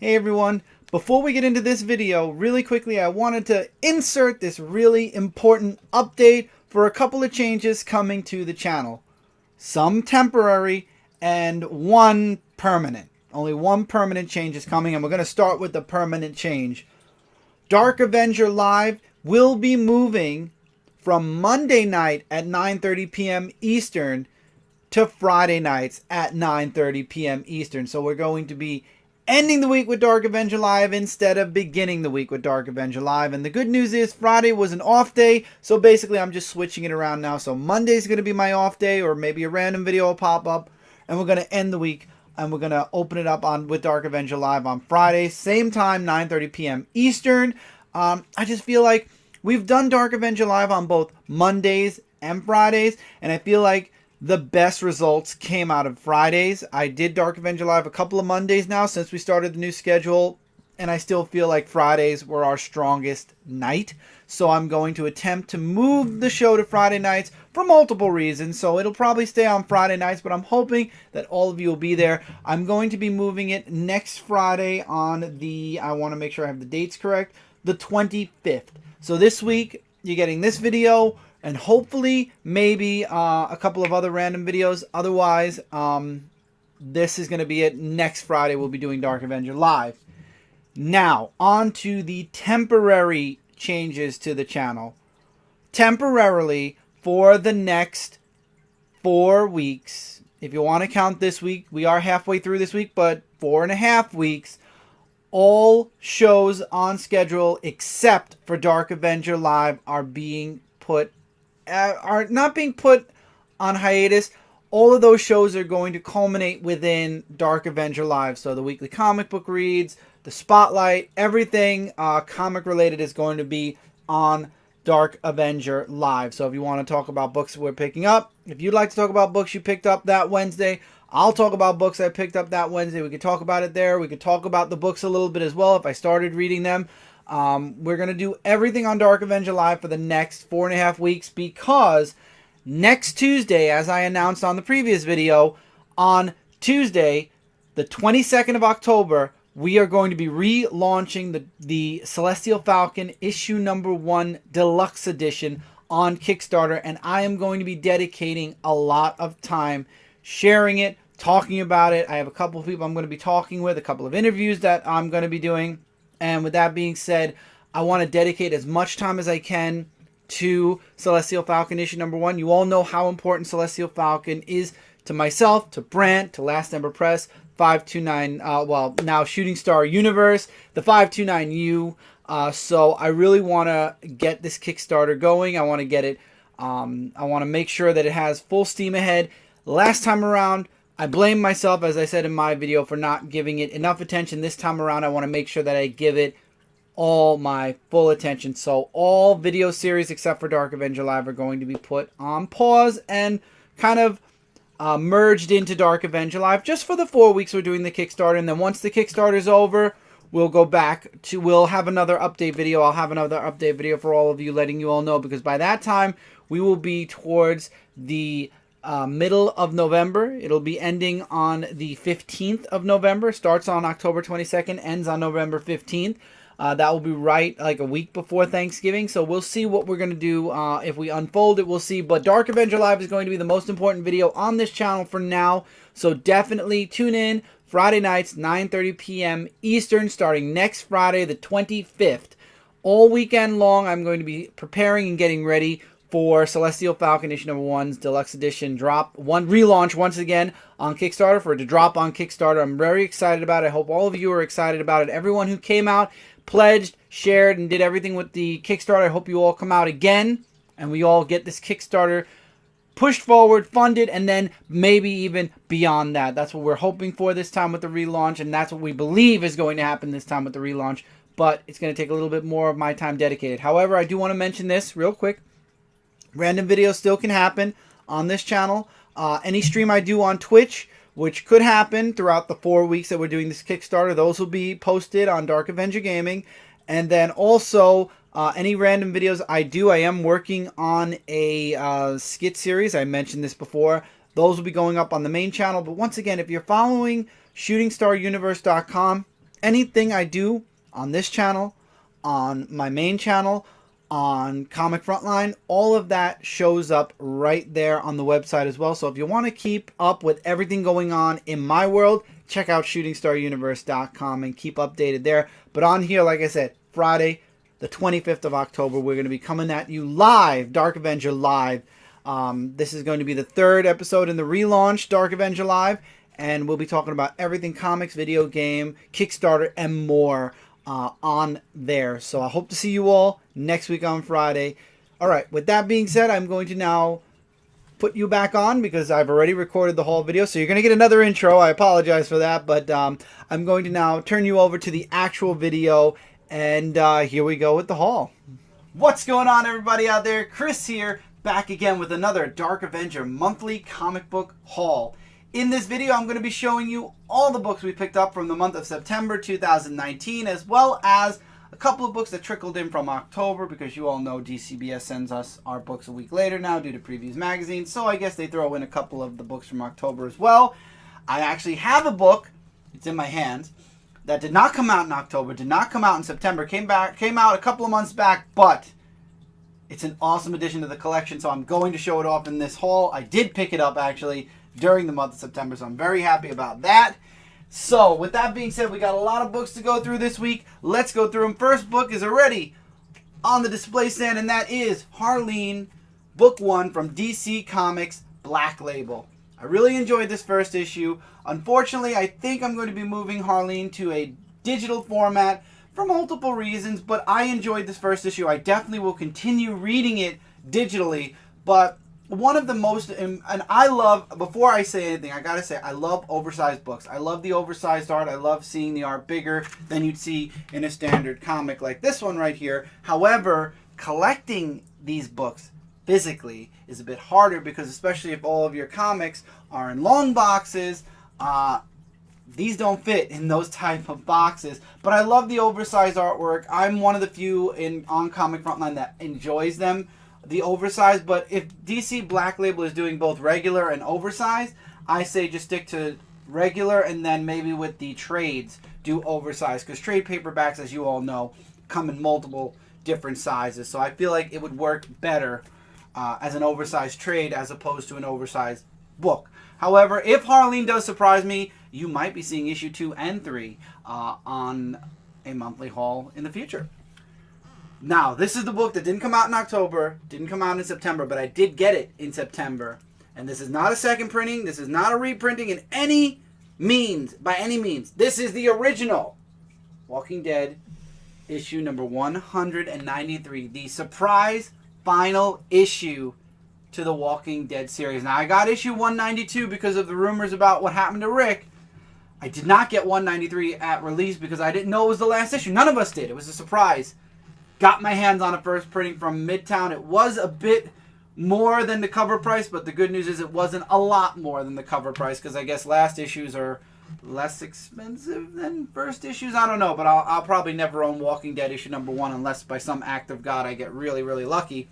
Hey everyone, before we get into this video, really quickly I wanted to insert this really important update for a couple of changes coming to the channel. Some temporary and one permanent. Only one permanent change is coming, and we're going to start with the permanent change. Dark Avenger Live will be moving from Monday night at 9:30 p.m. Eastern to Friday nights at 9:30 p.m. Eastern. So we're going to be ending the week with Dark Avenger Live instead of beginning the week with Dark Avenger Live. And the good news is Friday was an off day, so basically I'm just switching it around now. So Monday's going to be my off day, or maybe a random video will pop up, and we're going to end the week and we're going to open it up with Dark Avenger Live on Friday, same time, 9:30 p.m. Eastern. I just feel like we've done Dark Avenger Live on both Mondays and Fridays, and I feel like the best results came out of Fridays. I did Dark Avenger Live a couple of Mondays now since we started the new schedule, and I still feel like Fridays were our strongest night. So I'm going to attempt to move the show to Friday nights for multiple reasons. So it'll probably stay on Friday nights, but I'm hoping that all of you will be there. I'm going to be moving it next Friday on the, I want to make sure I have the dates correct, the 25th. So this week, you're getting this video, and hopefully maybe a couple of other random videos. Otherwise, this is going to be it. Next Friday we'll be doing Dark Avenger Live. Now, on to the temporary changes to the channel. Temporarily, for the next 4 weeks, if you want to count this week, we are halfway through this week, but 4.5 weeks, all shows on schedule except for Dark Avenger Live are not being put on hiatus. All of those shows are going to culminate within Dark Avenger Live. So the weekly comic book reads, the spotlight, everything comic related is going to be on Dark Avenger Live. So if you want to talk about books we're picking up, if you'd like to talk about books you picked up that Wednesday, I'll talk about books I picked up that Wednesday. We could talk about it there. We could talk about the books a little bit as well if I started reading them. We're going to do everything on Dark Avenger Live for the next 4.5 weeks because next Tuesday, as I announced on the previous video, on Tuesday, the 22nd of October, we are going to be relaunching the Celestial Falcon issue number 1 deluxe edition on Kickstarter, and I am going to be dedicating a lot of time sharing it, talking about it. I have a couple of people I'm going to be talking with, a couple of interviews that I'm going to be doing. And with that being said, I want to dedicate as much time as I can to Celestial Falcon issue number 1. You all know how important Celestial Falcon is to myself, to Brant, to Last Ember Press, 529, well, now Shooting Star Universe, the 529U. So I really want to get this Kickstarter going. I want to get it, I want to make sure that it has full steam ahead. Last time around, I blame myself, as I said in my video, for not giving it enough attention. This time around, I want to make sure that I give it all my full attention. So all video series except for Dark Avenger Live are going to be put on pause and kind of merged into Dark Avenger Live just for the 4 weeks we're doing the Kickstarter. And then once the Kickstarter is over, we'll go back to, we'll have another update video. I'll have another update video for all of you, letting you all know, because by that time, we will be towards the middle of November. It'll be ending on the 15th of November. Starts on October 22nd, ends on November 15th. That will be right like a week before Thanksgiving. So we'll see what we're going to do. If we unfold it, we'll see. But Dark Avenger Live is going to be the most important video on this channel for now. So definitely tune in Friday nights, 9:30 p.m. Eastern, starting next Friday, the 25th. All weekend long, I'm going to be preparing and getting ready for Celestial Falcon issue number 1's deluxe edition relaunch once again on Kickstarter, for it to drop on Kickstarter. I'm very excited about it. I hope all of you are excited about it. Everyone who came out, pledged, shared, and did everything with the Kickstarter, I hope you all come out again and we all get this Kickstarter pushed forward, funded, and then maybe even beyond that. That's what we're hoping for this time with the relaunch, and that's what we believe is going to happen this time with the relaunch. But it's going to take a little bit more of my time dedicated. However, I do want to mention this real quick. Random videos still can happen on this channel. Any stream I do on Twitch, which could happen throughout the 4 weeks that we're doing this Kickstarter, those will be posted on Dark Avenger Gaming. And then also, any random videos I do, I am working on a skit series. I mentioned this before. Those will be going up on the main channel. But once again, if you're following ShootingStarUniverse.com, anything I do on this channel, on my main channel, on Comic Frontline, all of that shows up right there on the website as well. So if you want to keep up with everything going on in my world, check out shootingstaruniverse.com and keep updated there. But on here, like I said, Friday, the 25th of October, we're going to be coming at you live, Dark Avenger Live. This is going to be the third episode in the relaunch Dark Avenger Live, and we'll be talking about everything comics, video game, Kickstarter, and more on there. So I hope to see you all next week on Friday. All right, with that being said, I'm going to now put you back on because I've already recorded the whole video, so you're going to get another intro. I apologize for that, but I'm going to now turn you over to the actual video, and here we go with the haul. What's going on, everybody out there? Chris here, back again with another Dark Avenger monthly comic book haul. In this video, I'm going to be showing you all the books we picked up from the month of September 2019, as well as a couple of books that trickled in from October, because you all know DCBS sends us our books a week later now due to Previews Magazine, so I guess they throw in a couple of the books from October as well. I actually have a book, it's in my hands, that did not come out in October, did not come out in September, came out a couple of months back, but it's an awesome addition to the collection, so I'm going to show it off in this haul. I did pick it up, actually, during the month of September, so I'm very happy about that. So, with that being said, we got a lot of books to go through this week. Let's go through them. First book is already on the display stand, and that is Harleen, Book 1 from DC Comics Black Label. I really enjoyed this first issue. Unfortunately, I think I'm going to be moving Harleen to a digital format for multiple reasons, but I enjoyed this first issue. I definitely will continue reading it digitally, but one of the most, and I love, before I say anything, I gotta say, I love oversized books. I love the oversized art. I love seeing the art bigger than you'd see in a standard comic like this one right here. However, collecting these books physically is a bit harder, because especially if all of your comics are in long boxes, these don't fit in those type of boxes. But I love the oversized artwork. I'm one of the few on Comic Frontline that enjoys them, the oversized. But if DC Black Label is doing both regular and oversized, I say just stick to regular, and then maybe with the trades do oversized, because trade paperbacks, as you all know, come in multiple different sizes. So I feel like it would work better as an oversized trade as opposed to an oversized book. However, if Harleen does surprise me, you might be seeing issue 2 and 3 on a monthly haul in the future. Now, this is the book that didn't come out in October, didn't come out in September, but I did get it in September. And this is not a second printing. This is not a reprinting in any means, by any means. This is the original Walking Dead issue number 193, the surprise final issue to the Walking Dead series. Now, I got issue 192 because of the rumors about what happened to Rick. I did not get 193 at release because I didn't know it was the last issue. None of us did. It was a surprise. Got my hands on a first printing from Midtown. It was a bit more than the cover price, but the good news is it wasn't a lot more than the cover price, because I guess last issues are less expensive than first issues. I don't know, but I'll probably never own Walking Dead issue number 1 unless by some act of God I get really, really lucky.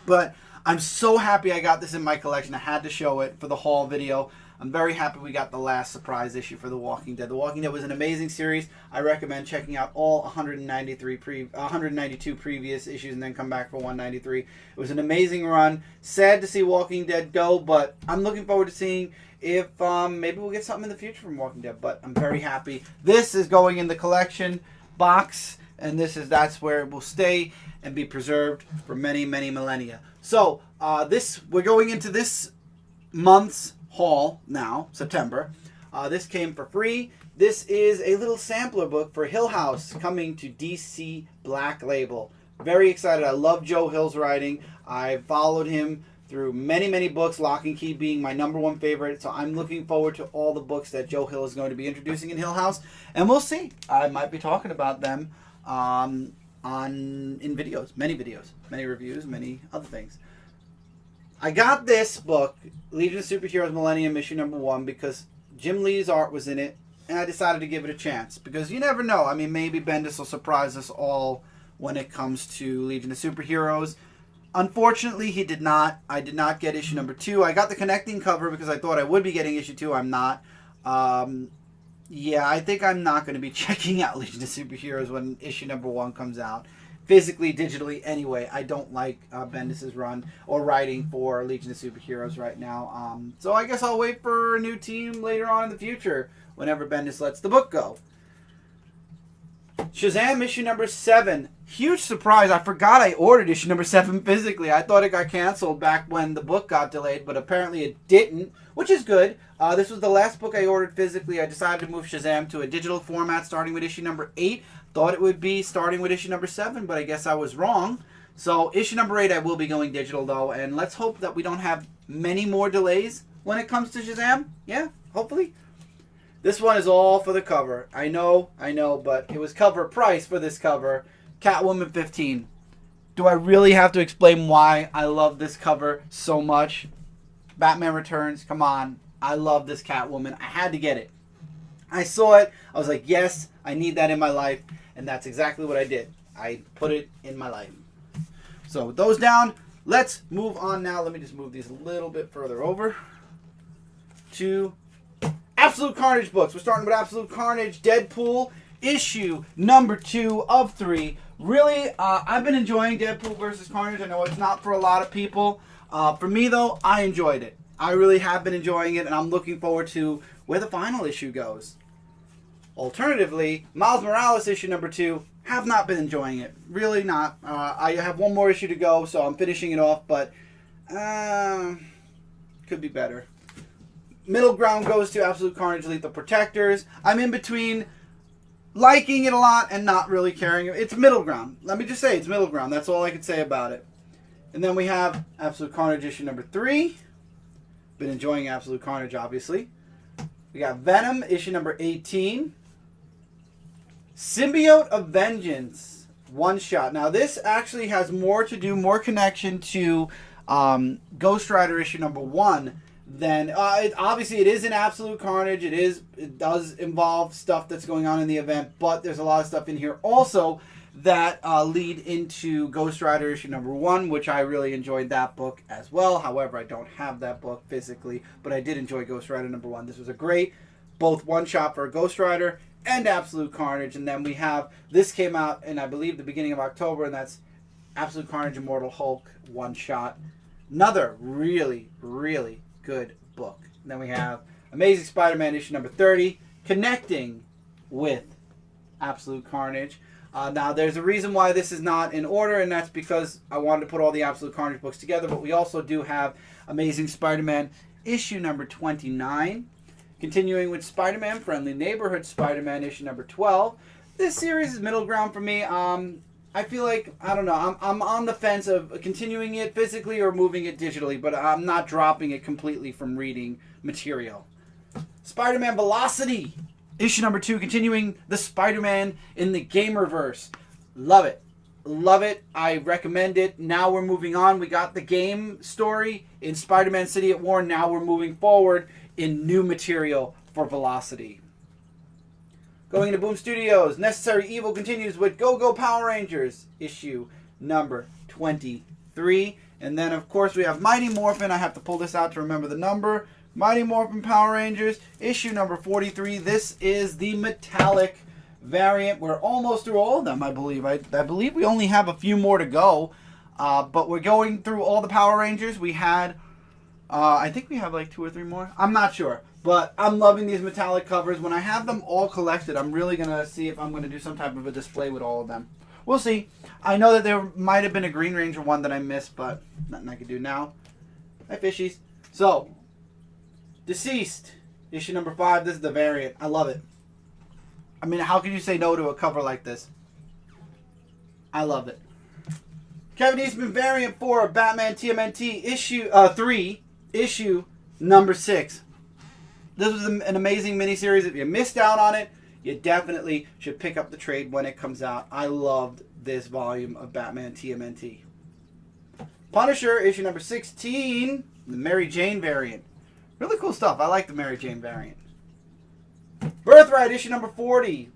But I'm so happy I got this in my collection. I had to show it for the haul video. I'm very happy we got the last surprise issue for The Walking Dead. The Walking Dead was an amazing series. I recommend checking out all 192 previous issues and then come back for 193. It was an amazing run. Sad to see Walking Dead go, but I'm looking forward to seeing if maybe we'll get something in the future from Walking Dead. But I'm very happy. This is going in the collection box, and that's where it will stay and be preserved for many, many millennia. So we're going into this month's haul now, September. This came for free. This is a little sampler book for Hill House coming to DC Black Label. Very excited. I love Joe Hill's writing. I followed him through many, many books, Lock and Key being my #1 favorite. So I'm looking forward to all the books that Joe Hill is going to be introducing in Hill House. And we'll see. I might be talking about them in videos, many reviews, many other things. I got this book, Legion of Superheroes Millennium issue number 1, because Jim Lee's art was in it, and I decided to give it a chance, because you never know. I mean, maybe Bendis will surprise us all when it comes to Legion of Superheroes. Unfortunately, he did not. I did not get issue number 2. I got the connecting cover because I thought I would be getting issue 2. I'm not. Yeah, I think I'm not going to be checking out Legion of Superheroes when issue number 1 comes out. Physically, digitally, anyway. I don't like Bendis's run or writing for Legion of Superheroes right now. So I guess I'll wait for a new team later on in the future whenever Bendis lets the book go. Shazam issue number 7. Huge surprise. I forgot I ordered issue number 7 physically. I thought it got canceled back when the book got delayed, but apparently it didn't, which is good. This was the last book I ordered physically. I decided to move Shazam to a digital format starting with issue number 8. Thought it would be starting with issue number 7, but I guess I was wrong. So issue number 8 I will be going digital though, and let's hope that we don't have many more delays when it comes to Shazam. Yeah, hopefully. This one is all for the cover. I know, but it was cover price for this cover. Catwoman 15. Do I really have to explain why I love this cover so much? Batman Returns, come on. I love this Catwoman. I had to get it. I saw it. I was like, yes, I need that in my life. And that's exactly what I did. I put it in my life. So with those down, let's move on now. Let me just move these a little bit further over to Absolute Carnage books. We're starting with Absolute Carnage, Deadpool, issue number 2 of 3. Really, I've been enjoying Deadpool versus Carnage. I know it's not for a lot of people. For me, though, I enjoyed it. I really have been enjoying it, and I'm looking forward to where the final issue goes. Alternatively, Miles Morales issue number 2, have not been enjoying it. Really not. I have one more issue to go, so I'm finishing it off, but could be better. Middle ground goes to Absolute Carnage Lethal Protectors. I'm in between liking it a lot and not really caring. It's middle ground. Let me just say it's middle ground. That's all I can say about it. And then we have Absolute Carnage issue number 3. Been enjoying Absolute Carnage, obviously. We got Venom issue number 18. Symbiote of Vengeance, one shot. Now this actually has more connection to Ghost Rider issue number 1 than obviously it is in Absolute Carnage. It does involve stuff that's going on in the event, but there's a lot of stuff in here also that lead into Ghost Rider issue number 1, which I really enjoyed that book as well. However, I don't have that book physically, but I did enjoy Ghost Rider number 1. This was a great both one shot for Ghost Rider and Absolute Carnage. And then we have, this came out in, I believe, the beginning of October, and that's Absolute Carnage Immortal Hulk one shot. Another really, really good book. And then we have Amazing Spider-Man issue number 30, connecting with Absolute Carnage. Now, there's a reason why this is not in order, and that's because I wanted to put all the Absolute Carnage books together, but we also do have Amazing Spider-Man issue number 29, continuing with Spider-Man Friendly Neighborhood Spider-Man issue number 12. This series is middle ground for me. I feel like, I don't know, I'm on the fence of continuing it physically or moving it digitally, but I'm not dropping it completely from reading material. Spider-Man Velocity issue number 2, continuing the Spider-Man in the Gamerverse. Love it. Love it. I recommend it. Now we're moving on. We got the game story in Spider-Man City at War. Now we're moving forward in new material for Velocity. Going into Boom Studios, Necessary Evil continues with Go-Go Power Rangers, issue number 23. And then, of course, we have Mighty Morphin. I have to pull this out to remember the number. Mighty Morphin Power Rangers, issue number 43. This is the metallic variant. We're almost through all of them, I believe. I believe we only have a few more to go. But we're going through all the Power Rangers. We had, I think we have like 2 or 3 more. I'm not sure. But I'm loving these metallic covers. When I have them all collected, I'm really going to see if I'm going to do some type of a display with all of them. We'll see. I know that there might have been a Green Ranger one that I missed, but nothing I can do now. Hi, fishies. So, Deceased, issue number 5. This is the variant. I love it. I mean, how can you say no to a cover like this? I love it. Kevin Eastman variant 4 Batman TMNT issue 3, issue number 6. This was an amazing miniseries. If you missed out on it, you definitely should pick up the trade when it comes out. I loved this volume of Batman TMNT. Punisher, issue number 16, the Mary Jane variant. Really cool stuff. I like the Mary Jane variant. Birthright, issue number 40.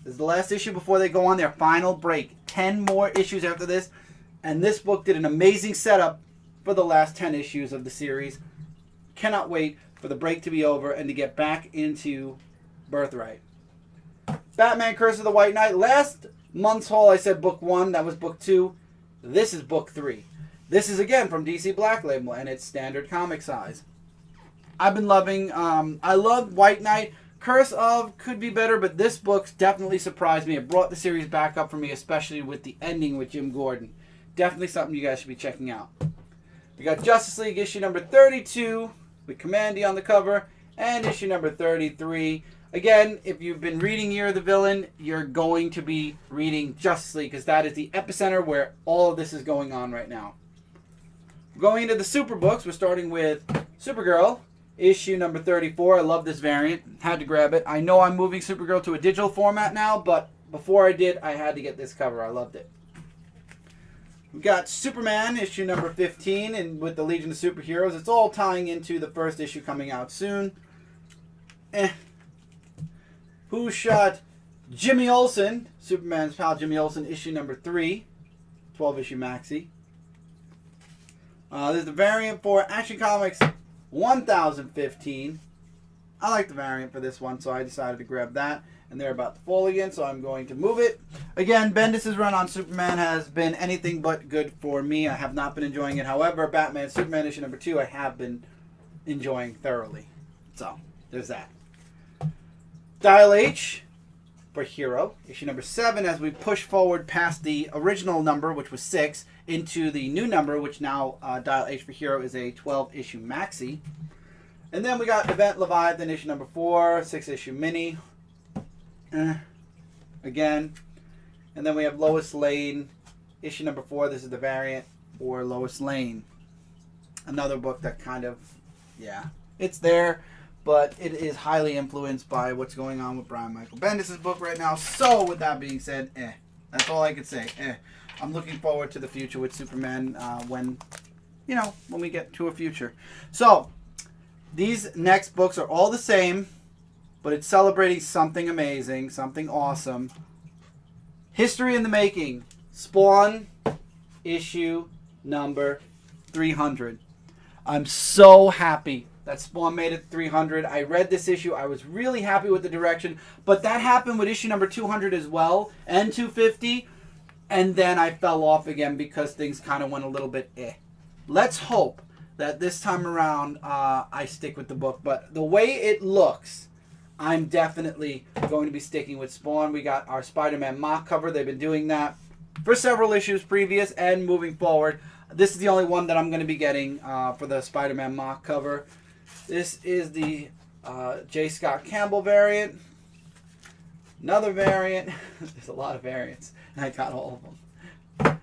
This is the last issue before they go on their final break. 10 more issues after this. And this book did an amazing setup for the last 10 issues of the series. Cannot wait for the break to be over and to get back into Birthright. Batman Curse of the White Knight. Last month's haul I said book 1. That was book 2. This is book 3. This is again from DC Black Label, and it's standard comic size. I've been loving, I love White Knight. Curse of could be better, but this book definitely surprised me. It brought the series back up for me, especially with the ending with Jim Gordon. Definitely something you guys should be checking out. We got Justice League issue number 32 with Commandy on the cover, and issue number 33. Again, if you've been reading Year of the Villain, you're going to be reading Justice League, because that is the epicenter where all of this is going on right now. Going into the super books, we're starting with Supergirl, issue number 34. I love this variant. Had to grab it. I know I'm moving Supergirl to a digital format now, but before I did, I had to get this cover. I loved it. We got Superman, issue number 15, and with the Legion of Superheroes. It's all tying into the first issue coming out soon. Who Shot Jimmy Olsen? Superman's pal Jimmy Olsen, issue number 3. 12-issue maxi. There's the variant for Action Comics 1015. I like the variant for this one, so I decided to grab that. And they're about to fall again, so I'm going to move it. Again, Bendis' run on Superman has been anything but good for me. I have not been enjoying it. However, Batman Superman issue number 2 I have been enjoying thoroughly. So, there's that. Dial H for Hero, issue number 7, as we push forward past the original number, which was 6, into the new number, which now Dial H for Hero is a 12-issue maxi. And then we got Event Leviathan, issue number 4, 6-issue mini. Again. And then we have Lois Lane, issue number 4. This is the variant for Lois Lane. Another book that kind of, yeah, it's there, but it is highly influenced by what's going on with Brian Michael Bendis' book right now. So, with that being said, that's all I could say. I'm looking forward to the future with Superman when we get to a future. So, these next books are all the same, but it's celebrating something amazing, something awesome. History in the Making. Spawn, issue number 300. I'm so happy that Spawn made it 300. I read this issue. I was really happy with the direction. But that happened with issue number 200 as well, and 250. And then I fell off again because things kind of went a little bit Let's hope that this time around I stick with the book. But the way it looks, I'm definitely going to be sticking with Spawn. We got our Spider-Man mock cover. They've been doing that for several issues previous and moving forward. This is the only one that I'm going to be getting for the Spider-Man mock cover. This is the J. Scott Campbell variant. Another variant. There's a lot of variants, and I got all of them.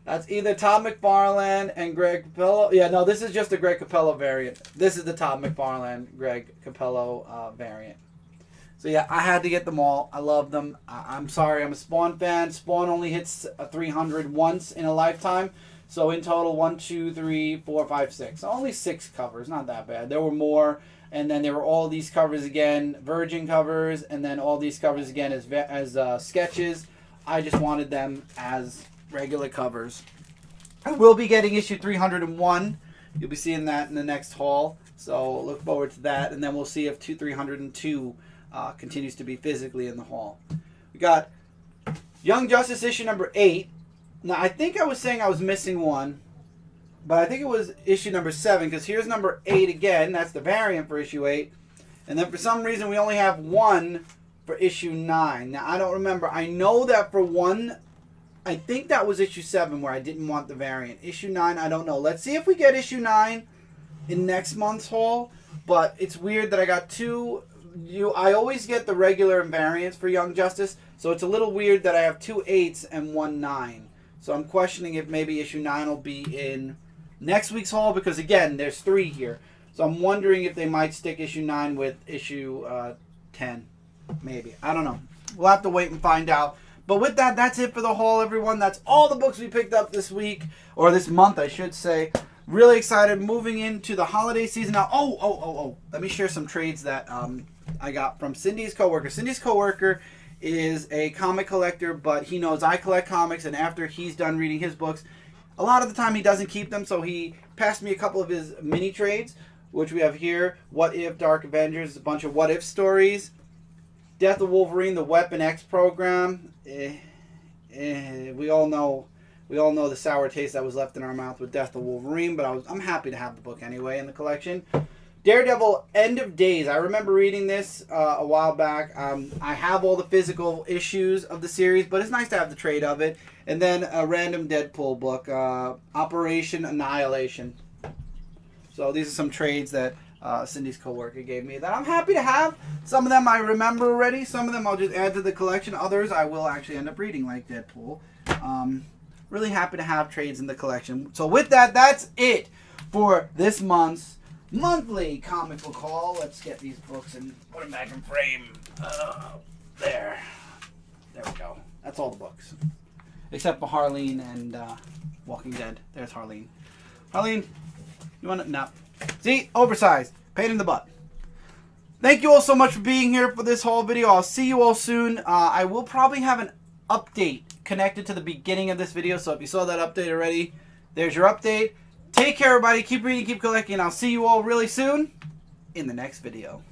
That's either Todd McFarlane and Greg Capello. Yeah, no, this is just the Greg Capello variant. This is the Todd McFarlane, Greg Capello variant. So yeah, I had to get them all. I love them. I'm sorry, I'm a Spawn fan. Spawn only hits a 300 once in a lifetime. So in total, 1, 2, 3, 4, 5, 6. Only 6 covers, not that bad. There were more, and then there were all these covers again, Virgin covers, and then all these covers again as sketches. I just wanted them as regular covers. I will be getting issue 301. You'll be seeing that in the next haul. So look forward to that, and then we'll see if 302 continues to be physically in the haul. We got Young Justice issue number 8. Now, I think I was saying I was missing one, but I think it was issue number 7, because here's number 8 again. That's the variant for issue 8. And then for some reason, we only have one for issue 9. Now, I don't remember. I know that for one, I think that was issue 7 where I didn't want the variant. Issue 9, I don't know. Let's see if we get issue 9 in next month's haul. But it's weird that I got two. I always get the regular variants for Young Justice, so it's a little weird that I have 2 8s and 1 9. So I'm questioning if maybe issue 9 will be in next week's haul, because again, there's 3 here. So I'm wondering if they might stick issue 9 with issue 10. Maybe. I don't know. We'll have to wait and find out. But with that, that's it for the haul, everyone. That's all the books we picked up this week, or this month, I should say. Really excited. Moving into the holiday season now. Oh. Let me share some trades that I got from Cindy's coworker. Cindy's coworker is a comic collector, but he knows I collect comics, and after he's done reading his books, a lot of the time he doesn't keep them, so he passed me a couple of his mini trades, which we have here. What If, Dark Avengers, a bunch of What If stories. Death of Wolverine, the Weapon X program. We all know the sour taste that was left in our mouth with Death of Wolverine, but I'm happy to have the book anyway in the collection. Daredevil, End of Days. I remember reading this a while back. I have all the physical issues of the series, but it's nice to have the trade of it. And then a random Deadpool book, Operation Annihilation. So these are some trades that Cindy's coworker gave me that I'm happy to have. Some of them I remember already. Some of them I'll just add to the collection. Others I will actually end up reading, like Deadpool. Really happy to have trades in the collection. So with that, that's it for this month's monthly comic book haul. Let's get these books and put them back in frame. There we go. That's all the books. Except for Harleen and Walking Dead. There's Harleen. Harleen, you want to? No. See? Oversized. Pain in the butt. Thank you all so much for being here for this whole video. I'll see you all soon. I will probably have an update connected to the beginning of this video. So if you saw that update already, there's your update. Take care, everybody. Keep reading, keep collecting. I'll see you all really soon in the next video.